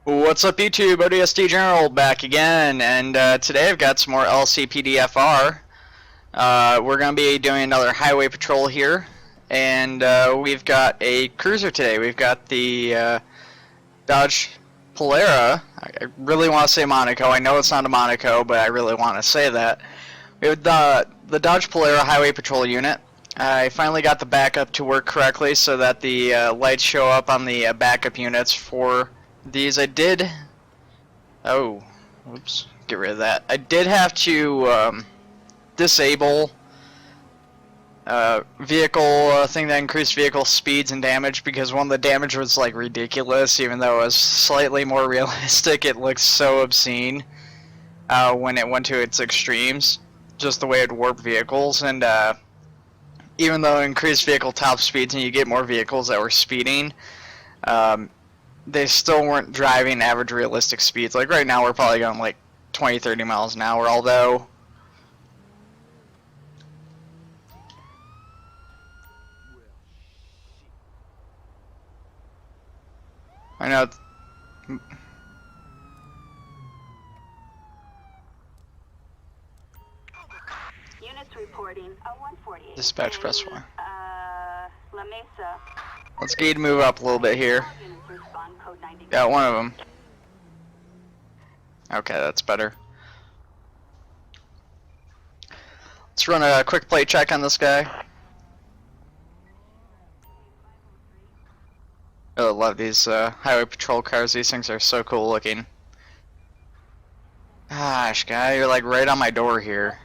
What's up YouTube, ODST General back again, and today I've got some more LSPD FR. We're going to be doing another highway patrol here, and we've got a cruiser today. We've got the Dodge Polara. I really want to say Monaco. I know it's not a Monaco, but I really want to say that. We have the Dodge Polara Highway Patrol unit. I finally got the backup to work correctly so that the lights show up on the backup units for these. I did... Oh, oops, get rid of that. I did have to disable vehicle thing that increased vehicle speeds and damage because one of the damage was like ridiculous. Even though it was slightly more realistic, it looks so obscene when it went to its extremes. Just the way it warped vehicles, and even though it increased vehicle top speeds and you get more vehicles that were speeding, they still weren't driving average realistic speeds. Like right now we're probably going like 20-30 miles an hour, although I know Units reporting a 148. dispatch press 1. La Mesa. Let's get to move up a little bit here. Got one of them. Okay, that's better. Let's run a quick plate check on this guy. I really love these highway patrol cars. These things are so cool looking. Gosh, guy, you're like right on my door here.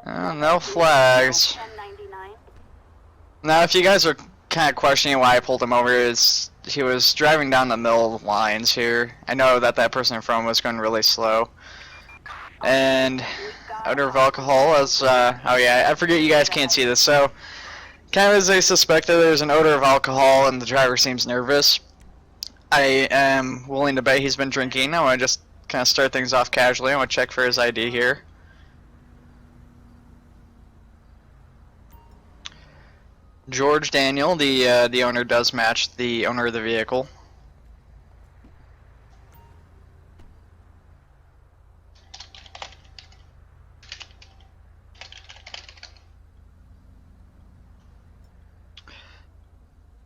No flags. Now, if you guys are kind of questioning why I pulled him over, is he was driving down the middle of the lines here. I know that that person in front was going really slow. And odor of alcohol as, oh yeah, I forget you guys can't see this. So, kind of as I suspected, there's an odor of alcohol and the driver seems nervous. I am willing to bet he's been drinking. I want to just kind of start things off casually. I want to check for his ID here. George Daniel, the owner, does match the owner of the vehicle.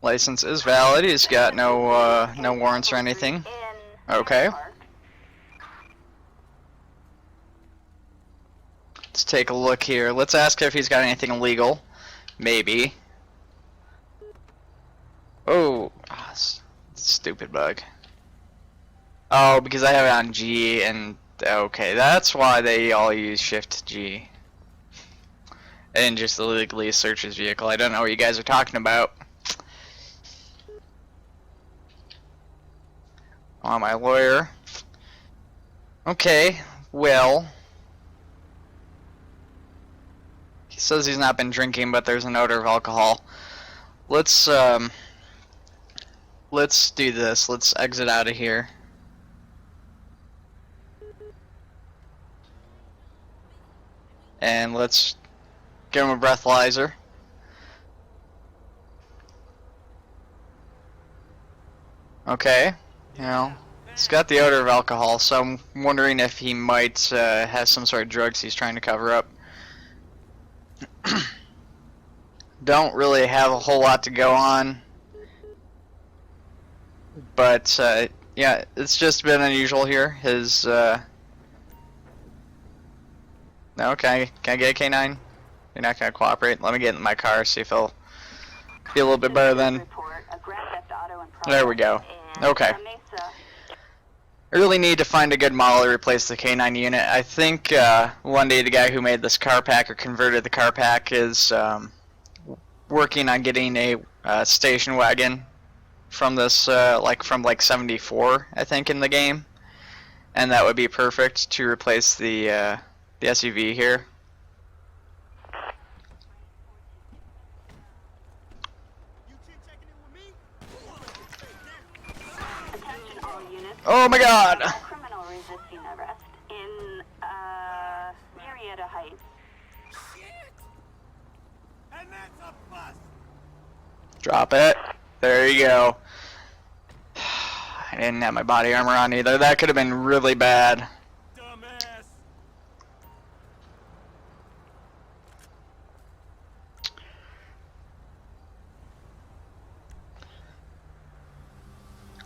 License is valid. He's got no no warrants or anything. Okay. Let's take a look here. Let's ask if he's got anything illegal. Maybe. Oh, stupid bug. Oh, because I have it on G, and okay, that's why they all use Shift G. And just illegally search his vehicle. I don't know what you guys are talking about. Oh, my lawyer. Okay, well. He says he's not been drinking, but there's an odor of alcohol. Let's do this. Let's exit out of here. And let's give him a breathalyzer. Okay, you know, it's got the odor of alcohol, so I'm wondering if he might have some sort of drugs he's trying to cover up. Don't really have a whole lot to go on. But, yeah, it's just been unusual here. His, No, can I get a K9? You're not gonna cooperate? Let me get in my car, see if he'll be a little bit better then. There we go. Okay. I really need to find a good model to replace the K9 unit. I think, one day the guy who made this car pack or converted the car pack is, working on getting a station wagon from this, from 74, I think, in the game, and that would be perfect to replace the SUV here. Oh my God! Criminal resisting arrest in Marietta Heights. Drop it. There you go. I didn't have my body armor on either. That could have been really bad. Dumbass.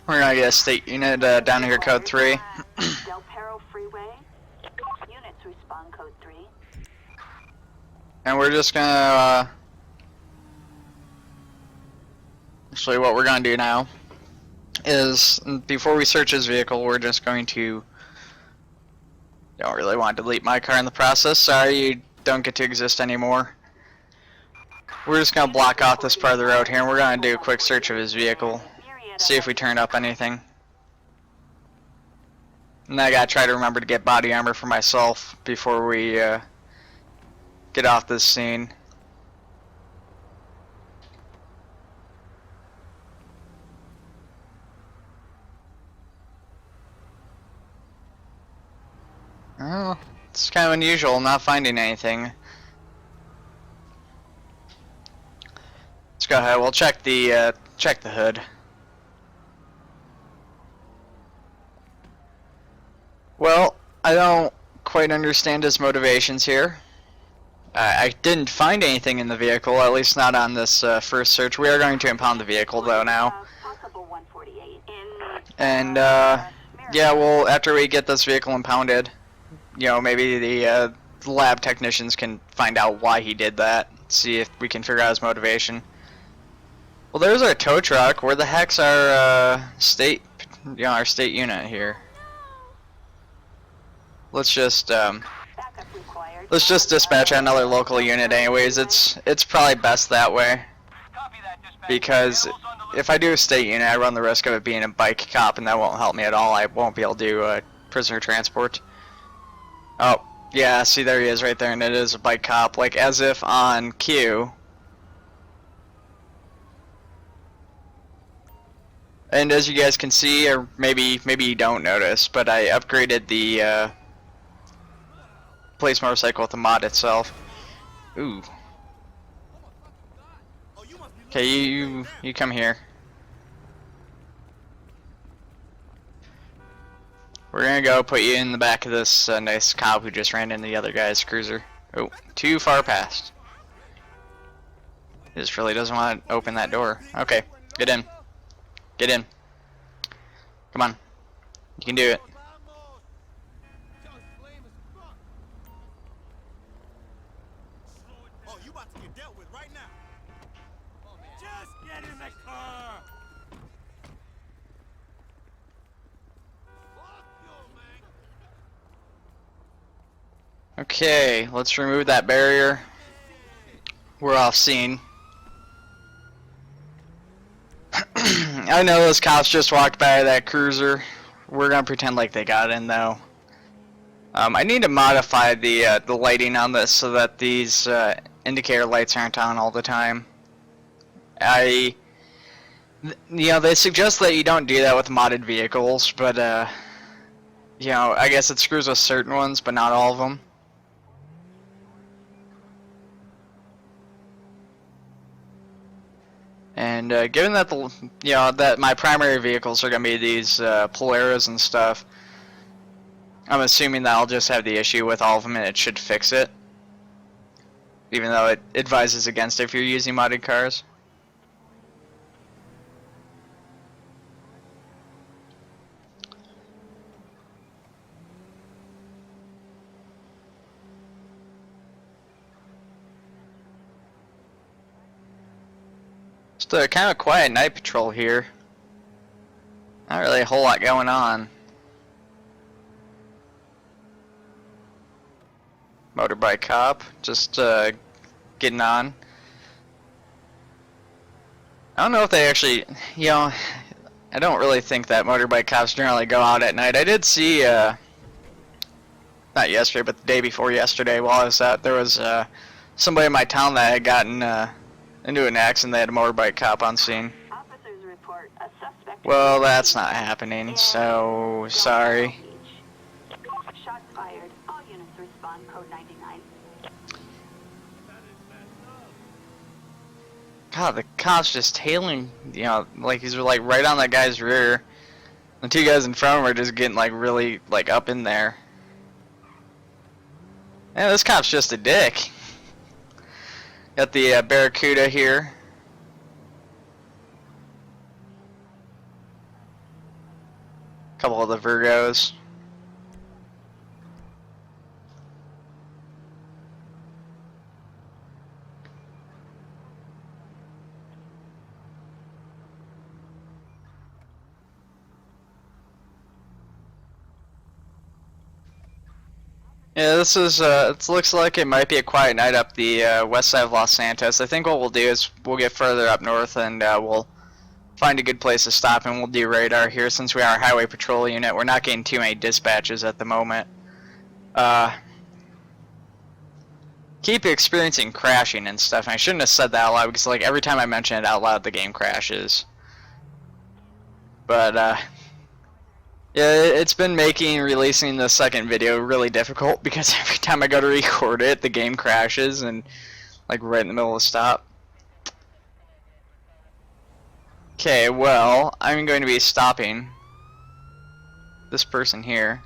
We're gonna get a state unit down here, code 3. Del Perro Freeway. Units respond code 3. And we're just gonna, actually what we're gonna do now is, before we search his vehicle, we're just going to, don't really want to delete my car in the process. Sorry, you don't get to exist anymore. We're just gonna block off this part of the road here, and we're gonna do a quick search of his vehicle. See if we turned up anything. And I gotta try to remember to get body armor for myself before we get off this scene. Oh, it's kind of unusual not finding anything. Let's go ahead. We'll check the hood. Well, I don't quite understand his motivations here. I didn't find anything in the vehicle, at least not on this first search. We are going to impound the vehicle though now. Possible 148 And yeah, well, after we get this vehicle impounded, you know, maybe the lab technicians can find out why he did that. See if we can figure out his motivation. Well, there's our tow truck. Where the heck's our state, you know, our state unit here? Let's just dispatch another local unit anyways. It's probably best that way, because if I do a state unit, I run the risk of it being a bike cop, and that won't help me at all. I won't be able to do prisoner transport. Oh, yeah, see, there he is right there, and it is a bike cop, like as if on cue. And as you guys can see, or maybe you don't notice, but I upgraded the police motorcycle with the mod itself. Ooh. Okay, you come here. We're gonna go put you in the back of this nice cop who just ran into the other guy's cruiser. Oh, too far past. He just really doesn't want to open that door. Okay, get in. Get in. Come on. You can do it. Oh, you about to get dealt with right now. Just get in the car. Okay, let's remove that barrier. We're off scene. I know those cops just walked by that cruiser. We're gonna pretend like they got in though. I need to modify the lighting on this so that these indicator lights aren't on all the time. You know, they suggest that you don't do that with modded vehicles, but you know, I guess it screws with certain ones, but not all of them. And given that that my primary vehicles are gonna be these Polaris and stuff, I'm assuming that I'll just have the issue with all of them and it should fix it. Even though it advises against it if you're using modded cars. Just a kind of quiet night patrol here. Not really a whole lot going on. Motorbike cop, just getting on. I don't know if they actually, you know, I don't really think that motorbike cops generally go out at night. I did see, not yesterday, but the day before yesterday while I was out, there was somebody in my town that had gotten into an accident. They had a motorbike cop on scene. Officers report a suspect. Well, that's not happening, so sorry. Shots fired. All units respond code 99. God, the cop's just tailing, you know, like he's like right on that guy's rear. The two guys in front of him are just getting like really like up in there. Yeah, this cop's just a dick. Got the Barracuda here. Couple of the Virgos. Yeah, this is, it looks like it might be a quiet night up the west side of Los Santos. I think what we'll do is we'll get further up north and we'll find a good place to stop and we'll do radar here since we are a highway patrol unit. We're not getting too many dispatches at the moment. Keep experiencing crashing and stuff, and I shouldn't have said that out loud because like every time I mention it out loud the game crashes. But yeah, it's been making releasing the second video really difficult because every time I go to record it, the game crashes and like right in the middle of the stop. Okay, well, I'm going to be stopping this person here.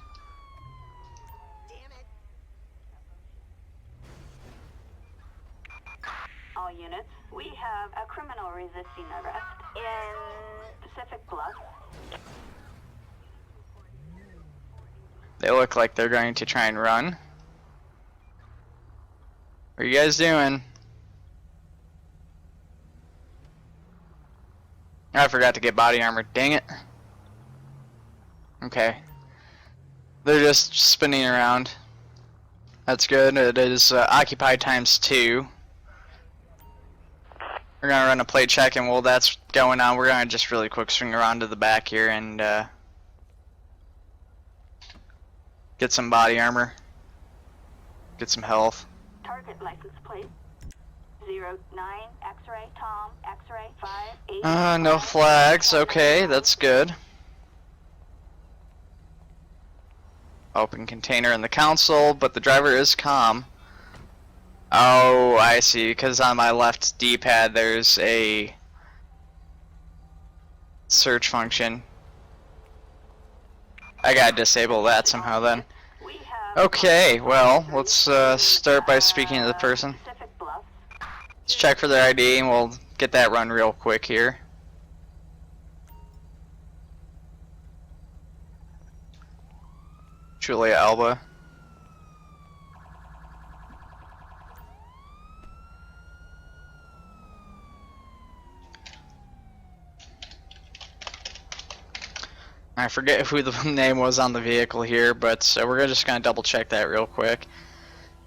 All units, we have a criminal resisting arrest in Pacific Bluff. They look like they're going to try and run. What are you guys doing? I forgot to get body armor, dang it. Okay. They're just spinning around. That's good. It is occupied ×2. We're gonna run a plate check, and while that's going on, we're gonna just really quick swing around to the back here and get some body armor. Get some health. Target license plate 09 X-ray Tom X-ray 58. No flags. Okay, that's good. Open container in the console, but the driver is calm. Oh, I see, because on my left D-pad there's a search function. I gotta disable that somehow then. Okay, well, let's start by speaking to the person. Let's check for their ID and we'll get that run real quick here. Julia Alba. I forget who the name was on the vehicle here, but we're just going to double check that real quick.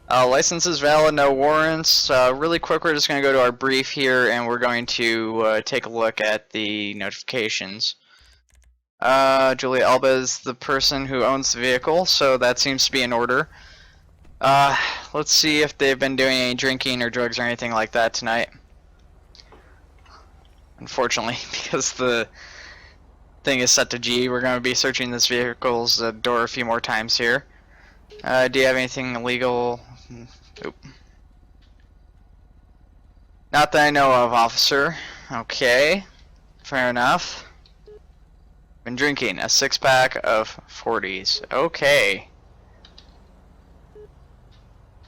License is valid, no warrants. Really quick, we're just going to go to our brief here and we're going to take a look at the notifications. Julia Alba is the person who owns the vehicle, so that seems to be in order. Let's see if they've been doing any drinking or drugs or anything like that tonight. Unfortunately, because the thing is set to G, we're going to be searching this vehicle's door a few more times here. Do you have anything illegal? Oop. Not that I know of, officer. Okay, fair enough. Been drinking a 6-pack of 40s. Okay.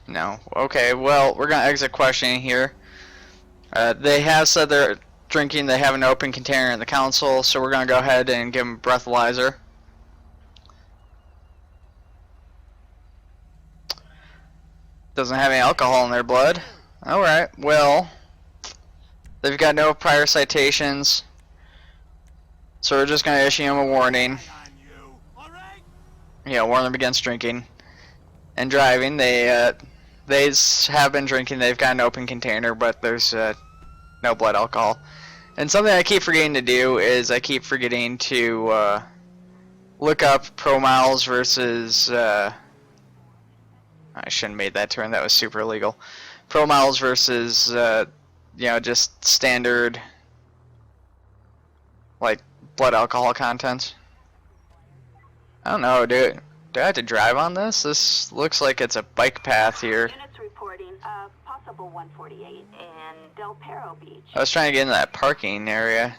No. Okay, well, we're going to exit questioning here. They have said they're drinking, they have an open container in the console, so we're going to go ahead and give them a breathalyzer. Doesn't have any alcohol in their blood. Alright, well, they've got no prior citations, so we're just going to issue them a warning. Yeah, warn them against drinking and driving. They have been drinking, they've got an open container, but there's no blood alcohol. And something I keep forgetting to do is I keep forgetting to look up pro miles versus I shouldn't have made that turn, that was super illegal. Pro miles versus you know, just standard like blood alcohol content. I don't know, dude. Do I have to drive on this? This looks like it's a bike path here. Units reporting a possible 148 in Del Perro Beach. I was trying to get into that parking area.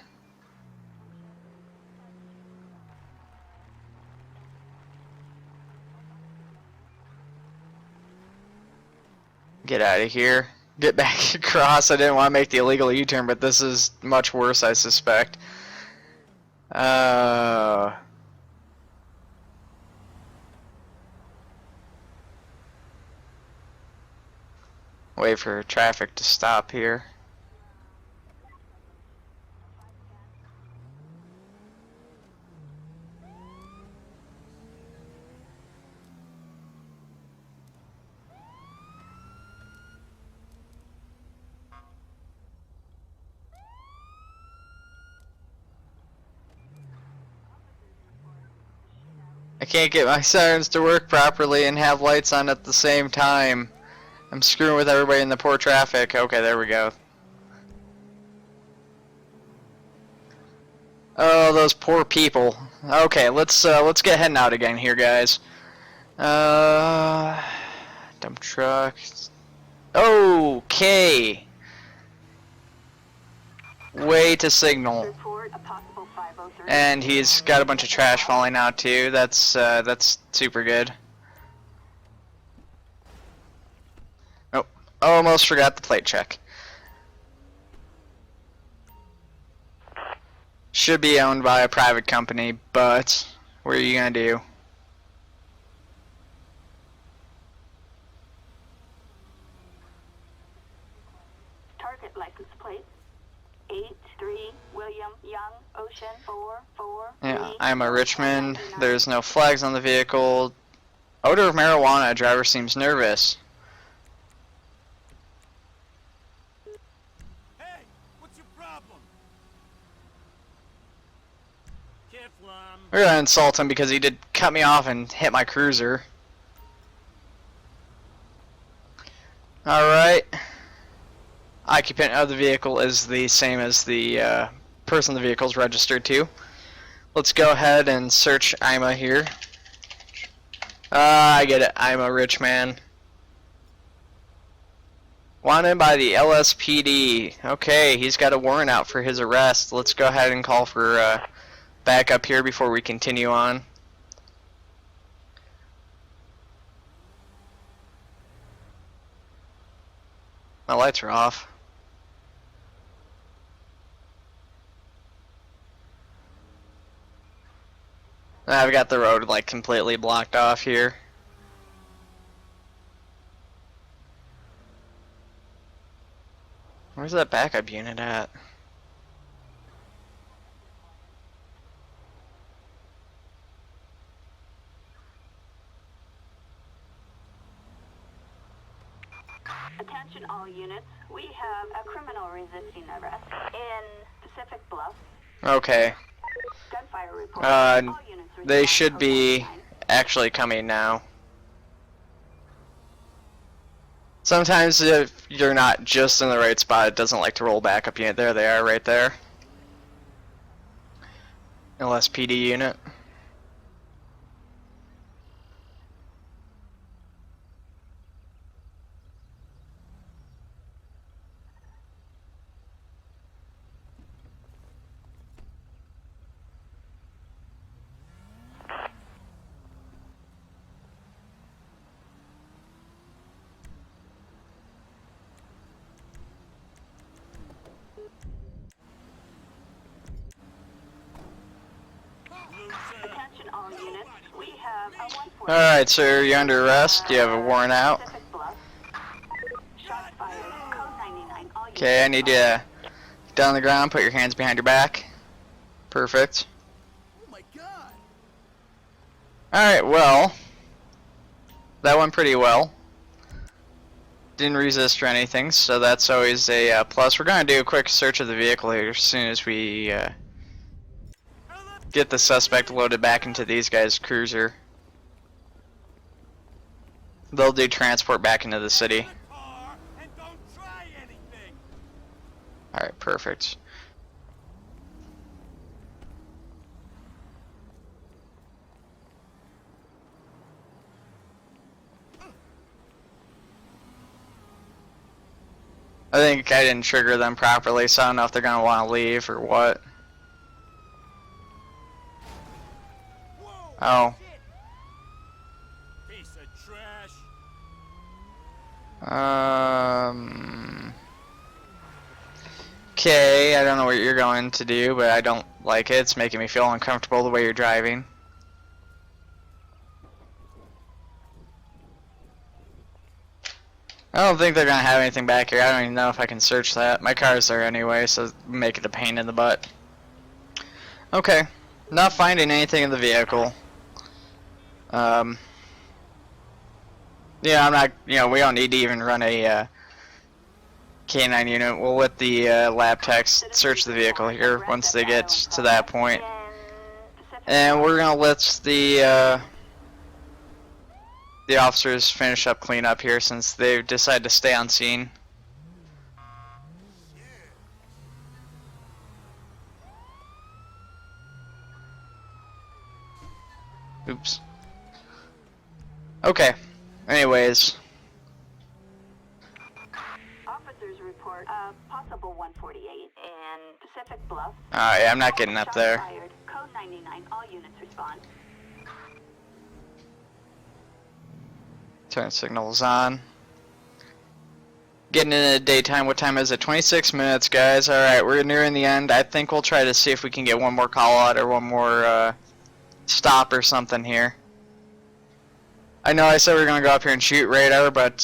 Get out of here. Get back across. I didn't want to make the illegal U-turn, but this is much worse, I suspect. Wait for traffic to stop here. I can't get my sirens to work properly and have lights on at the same time. I'm screwing with everybody in the poor traffic. Okay, there we go. Oh, those poor people. Okay, let's get heading out again here, guys. Dump truck. Okay. Way to signal. Report a possible 503. And he's got a bunch of trash falling out too. That's super good. Oh, almost forgot the plate check. Should be owned by a private company, but what are you gonna do? Target license plate 83 William Young Ocean 443. Yeah, I'm a Richmond. There's no flags on the vehicle. Odor of marijuana. Driver seems nervous. Hey, what's your problem? Careful, We're gonna insult him because he did cut me off and hit my cruiser. Alright. Occupant of the vehicle is the same as the person the vehicle is registered to. Let's go ahead and search IMA here. I get it. I'm a rich man. Wanted by the LSPD. Okay, he's got a warrant out for his arrest. Let's go ahead and call for backup here before we continue on. My lights are off. I've got the road like completely blocked off here. Where's that backup unit at? Attention all units. We have a criminal resisting arrest in Pacific Bluff. Okay. Gunfire report. Uh, All units They respond should code be 99. actually coming now. Sometimes if you're not just in the right spot, it doesn't like to roll backup unit. There they are, right there. LSPD unit. Attention all units. We have a 148. Alright, sir, you're under arrest. You have a warrant out. Pacific Bluff. Shots fired. Code 99. All units Okay, I need you respond. to get down on the ground, put your hands behind your back. Perfect. Oh my god! Alright, well, that went pretty well. Didn't resist or anything, so that's always a plus. We're going to do a quick search of the vehicle here as soon as we get the suspect loaded back into these guys' cruiser. They'll do transport back into the city. Get in the car and don't try anything! Alright, perfect. I think I didn't trigger them properly, so I don't know if they're gonna want to leave or what. Whoa, Oh. shit. Piece of trash. Okay, I don't know what you're going to do, but I don't like it. It's making me feel uncomfortable the way you're driving. I don't think they're gonna have anything back here. I don't even know if I can search that. My car's there anyway, so make it a pain in the butt. Okay, not finding anything in the vehicle. Yeah, I'm not. You know, we don't need to even run a K9 unit. We'll let the lab techs search the vehicle here once they get to that point, and we're gonna let the officers finish up cleanup here since they've decided to stay on scene. Oops. Okay. Anyways. Officers report possible 148 in Pacific Bluff. Alright, I'm not getting up Shots there. fired. Code 99. All units respond. Turn signals on. Getting into the daytime. What time is it? 26 minutes, guys. Alright, we're nearing the end. I think we'll try to see if we can get one more call out or one more stop or something here. I know I said we were going to go up here and shoot radar, but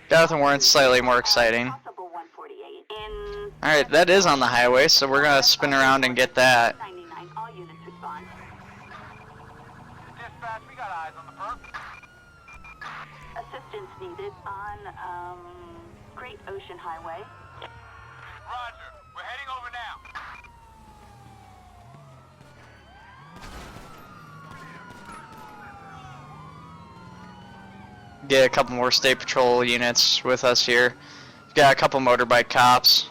Jonathan Warren's slightly more exciting. Possible 148 in Alright, that is on the highway, so we're going to spin around and get that. 99. All units respond. Dispatch, we got eyes on the perp. Assistance needed on Great Ocean Highway. Roger, we're heading over now. Get a couple more state patrol units with us here. Got a couple motorbike cops.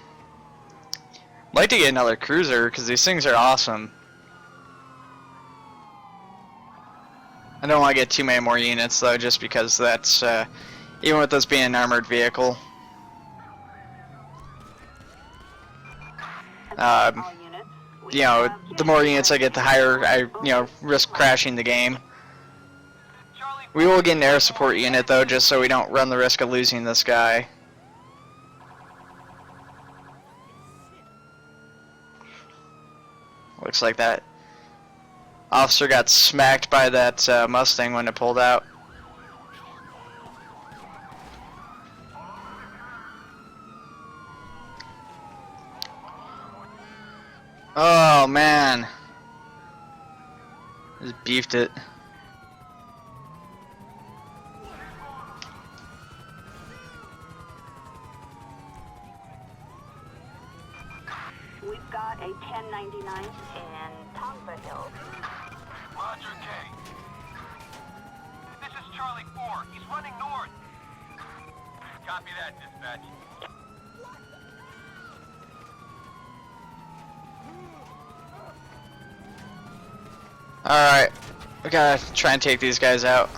I'd like to get another cruiser because these things are awesome. I don't want to get too many more units though, just because that's even with this being an armored vehicle. All units. You know, the more units I get, the higher I risk crashing the game. Charlie, We will get an air support unit though, just so we don't run the risk of losing this guy. Looks like that officer got smacked by that Mustang when it pulled out. Oh man, just beefed it. We've got a 1099 in Tonga Hills. Roger, K. This is Charlie 4. He's running north. Copy that, dispatch. Alright, we gotta try and take these guys out.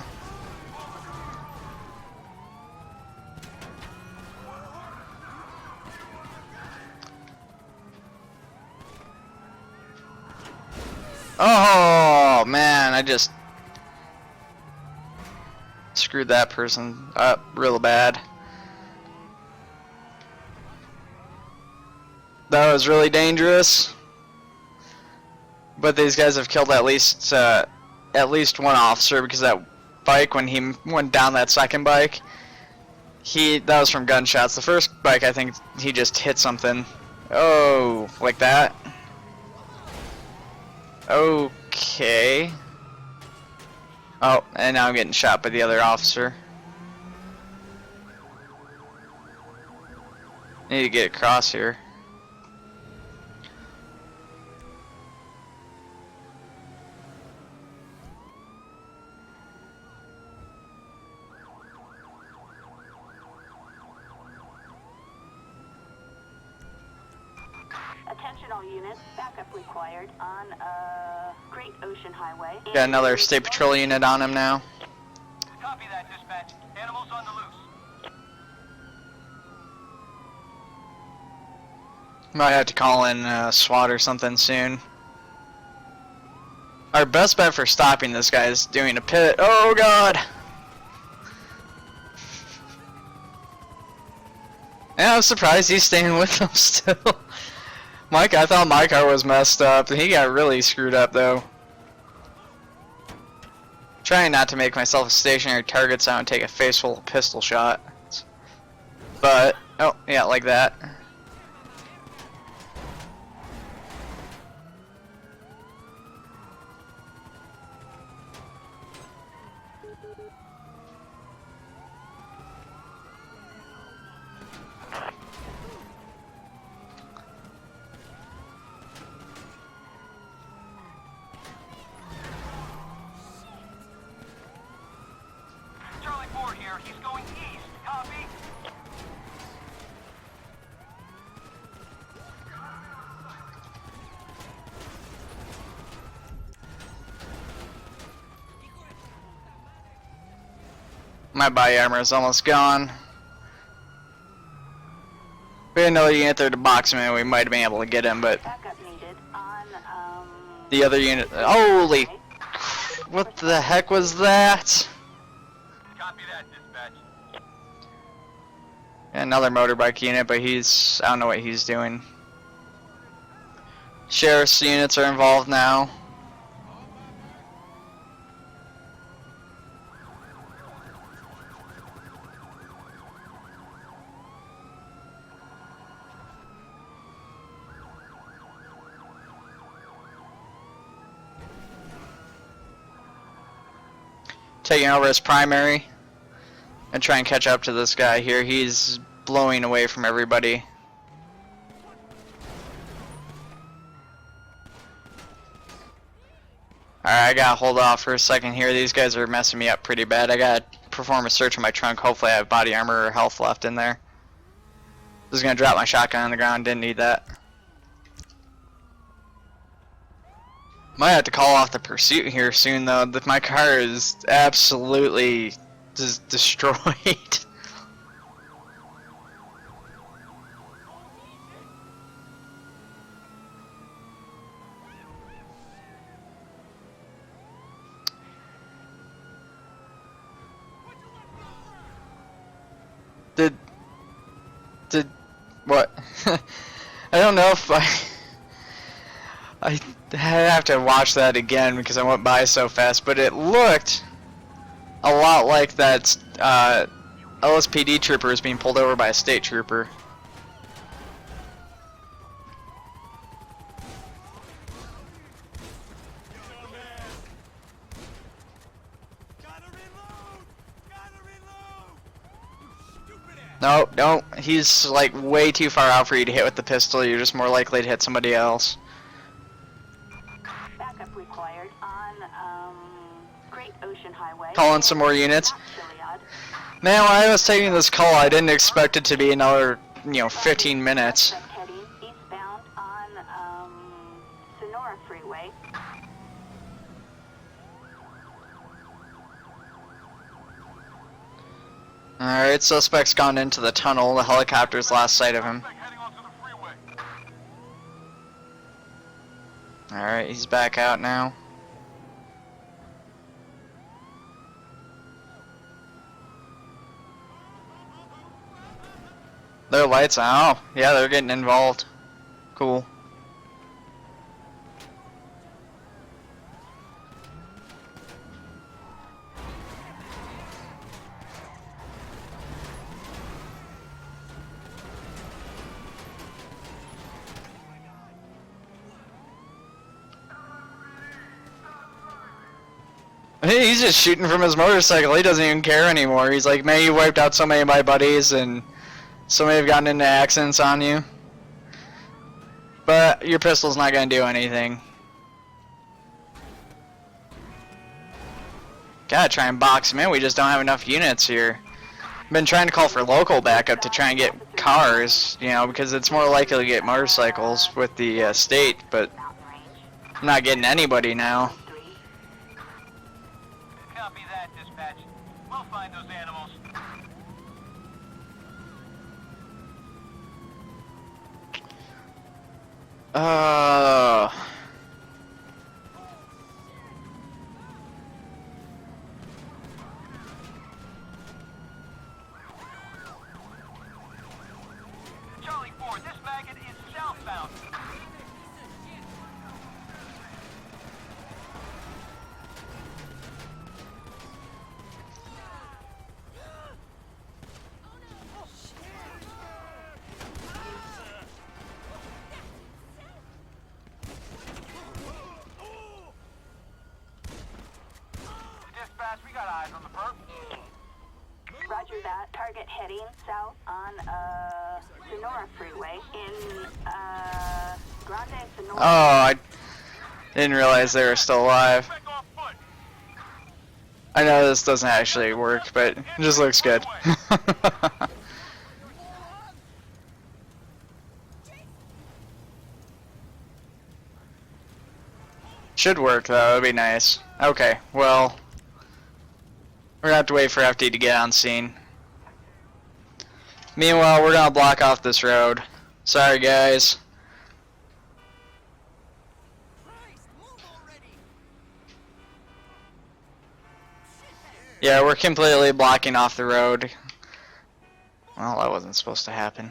Oh man, I just screwed that person up real bad. That was really dangerous. But these guys have killed at least one officer because that bike, when he went down that second bike, that was from gunshots. The first bike, I think he just hit something. Oh, like that. Okay. Oh, and now I'm getting shot by the other officer. Need to get across here. Attention all units, backup required on Great Ocean Highway. Got another state patrol unit on him now. Copy that, dispatch. Animals on the loose. Might have to call in SWAT or something soon. Our best bet for stopping this guy is doing a pit. Oh god! Yeah, I'm surprised he's staying with them still. I thought my car was messed up. He got really screwed up though. Trying not to make myself a stationary target so I don't take a face full of pistol shot. But, oh, yeah, like that. Charlie 4 here. He's going east. Copy? My body armor is almost gone. We had another unit there to box him in. We might have been able to get him, but Backup needed on, the other unit. Holy! What the heck was that? Copy that, dispatch. Another motorbike unit, but he's. I don't know what he's doing. Sheriff's units are involved now. Taking over as primary and try and catch up to this guy here. He's blowing away from everybody. Alright, I gotta hold off for a second here. These guys are messing me up pretty bad. I gotta perform a search of my trunk. Hopefully I have body armor or health left in there. Just gonna drop my shotgun on the ground. Didn't need that. Might have to call off the pursuit here soon though. My car is absolutely just destroyed. Did what? I don't know if I have to watch that again because I went by so fast, but it looked a lot like that LSPD trooper is being pulled over by a state trooper. No, don't. He's like way too far out for you to hit with the pistol. You're just more likely to hit somebody else. backup required on, Great Ocean Highway. Calling some more units. Chiliad. Man, when I was taking this call, I didn't expect it to be another, 15 minutes. Heading eastbound on, Sonora Freeway. Alright, suspect's gone into the tunnel. The helicopter's lost sight of him. Heading onto the freeway. Alright, he's back out now. Their lights on. Oh, yeah, they're getting involved. Cool. He's just shooting from his motorcycle. He doesn't even care anymore. He's like, man, you wiped out so many of my buddies and so many have gotten into accidents on you. But your pistol's not going to do anything. Gotta try and box him in. We just don't have enough units here. Been trying to call for local backup to try and get cars, because it's more likely to get motorcycles with the state, but I'm not getting anybody now. Copy that, dispatch. We'll find those animals. Uh. Charlie 4, this maggot is southbound. Dispatch, we got eyes on the perp. Roger that. Target heading south on Sonora Freeway in Grande Sonora. Oh, I didn't realize they were still alive. Back on foot. I know this doesn't actually work, but it just looks good. Should work though, it'd be nice. Okay, well, we're gonna have to wait for FD to get on scene. Meanwhile, we're gonna block off this road. Sorry guys. Yeah, we're completely blocking off the road. Well, that wasn't supposed to happen.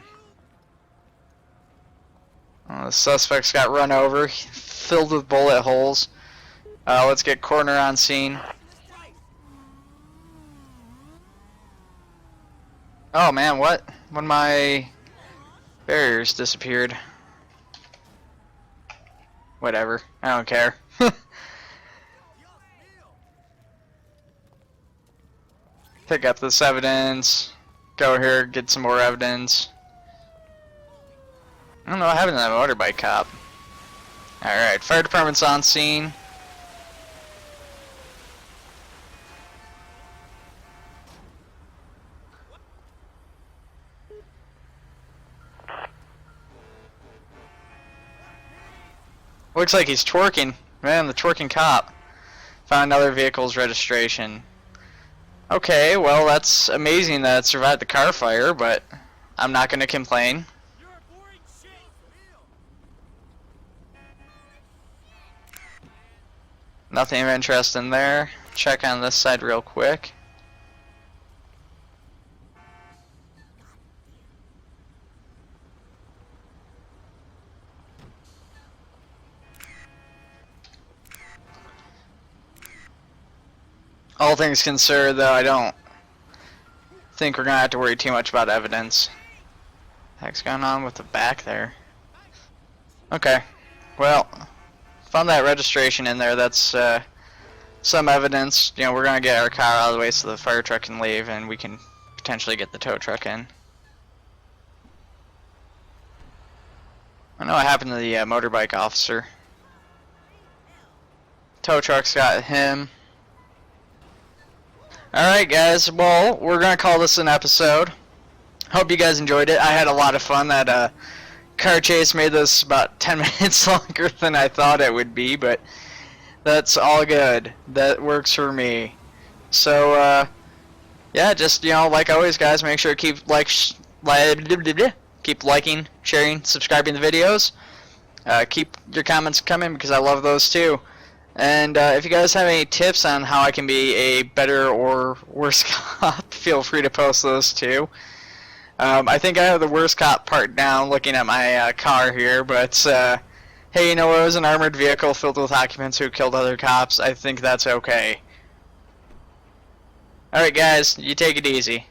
The suspects got run over, filled with bullet holes. Let's get coroner on scene. Oh man, what? When my barriers disappeared. Whatever, I don't care. Pick up this evidence. Go here, get some more evidence. I don't know what happened to that motorbike cop. Alright, fire department's on scene. Looks like he's twerking. Man, the twerking cop. Found another vehicle's registration. Okay, well that's amazing that it survived the car fire, but I'm not going to complain. You're a boring shit. Nothing of interest in there. Check on this side real quick. All things considered, though, I don't think we're gonna have to worry too much about evidence. What the heck's going on with the back there? Okay, well, found that registration in there. That's some evidence. You know, we're gonna get our car out of the way so the fire truck can leave, and we can potentially get the tow truck in. I know what happened to the motorbike officer. Tow truck's got him. Alright guys, well, we're gonna call this an episode. Hope you guys enjoyed it. I had a lot of fun. That car chase made this about 10 minutes longer than I thought it would be, but that's all good. That works for me. So, yeah, just, you know, like always guys, make sure to keep keep liking, sharing, subscribing to the videos. Keep your comments coming because I love those too. And if you guys have any tips on how I can be a better or worse cop, feel free to post those too. I think I have the worst cop part down looking at my car here, but hey, you know, it was an armored vehicle filled with occupants who killed other cops. I think that's okay. Alright guys, you take it easy.